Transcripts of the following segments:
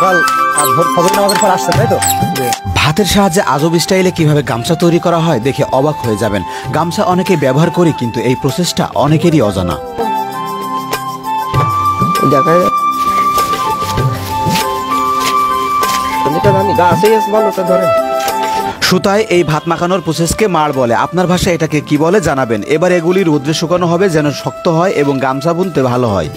সকাল ফজর নামাজের পর আসছেন তাই তো? ভাতের সাহায্যে আজব স্টাইলে কিভাবে গামছা তৈরি করা হয় দেখে অবাক হয়ে যাবেন। গামছা অনেকেই ব্যবহার করি, কিন্তু এই প্রসেসটা অনেকেরই অজানা। সুতায় এই ভাত মাখানোর প্রসেসকে মাড় বলে। আপনার ভাষায় এটাকে কি বলে জানাবেন। এবার এগুলি রোদ্রে শুকানো হবে যেন শক্ত হয় এবং গামছা বুনতে ভালো হয়।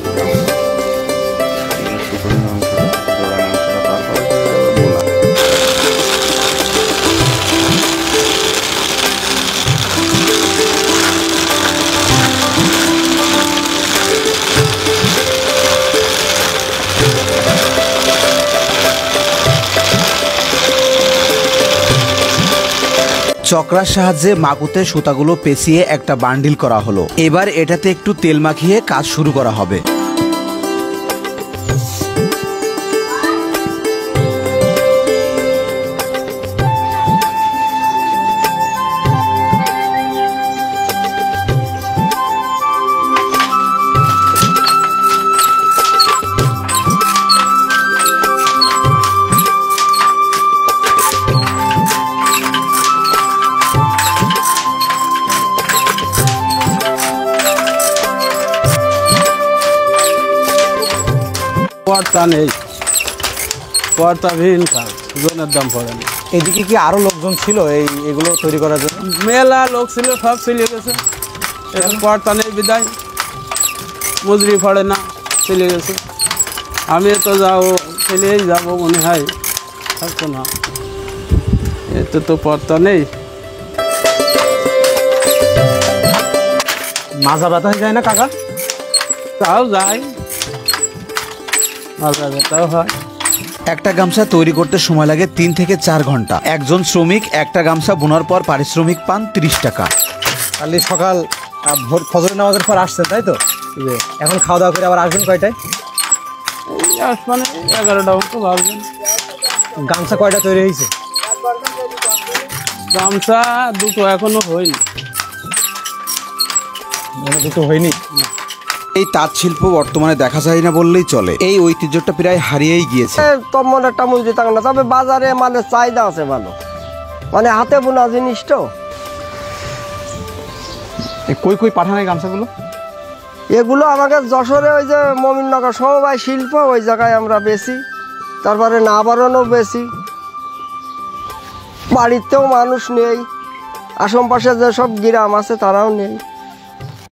চক্রার সাহায্যে মাকুতে সুতাগুলো পেঁচিয়ে একটা বান্ডিল করা হলো। এবার এটাতে একটু তেল মাখিয়ে কাজ শুরু করা হবে। পর্তা নেই, পর্তাবিহীন কাজ, জনের দাম পড়ে না। এদিকে কি আরো লোকজন ছিল এগুলো তৈরি করার জন্য? মেলা লোক ছিল, সব চলে গেছে। এখন পর্তা নেই বিদায়, মজুরি পড়ে না, চলে গেছে। আমি তো যাবো, চলেই যাবো মনে হয়, থাকতো না। এতে তো পর্তা নেই। মাজা ব্যথা হয়ে যায় না কাকা? তাও যায়, মাজা ব্যথাও হয়। একটা গামছা তৈরি করতে সময় লাগে 3 থেকে 4 ঘন্টা। একজন শ্রমিক একটা গামছা বোনার পর পারিশ্রমিক পান 30 টাকা। কালি সকাল ফজর নামাজের পর আসছেন তাই তো? এখন খাওয়া দাওয়া করে আবার আসবেন কয়টায়? মানে 11টা মতো ভাবছেন। গামছা কয়টা তৈরি হয়েছে? গামছা দুটো এখনো হয়নি। দুটো হয়নি? এই তাঁত শিল্প বর্তমানে দেখা যায় না বললেই চলে। এই ঐতিহ্যটা প্রায় হারিয়েই গিয়েছে। তেমন একটা মজুরি থাকে না, তবে বাজারে মানে চাহিদা আছে ভালো, মানে হাতে বোনা জিনিস তো। কই কই পাঠান এই গামছাগুলো? এগুলো আমাকে যশোরে ওই যে মমিননগর সমবায় শিল্প, ওই জায়গায় আমরা বেশি। তারপরে নাবারণও বেশি, বাড়িতেও মানুষ নেই, আশেপাশে যেসব গ্রাম আছে তারাও নেই।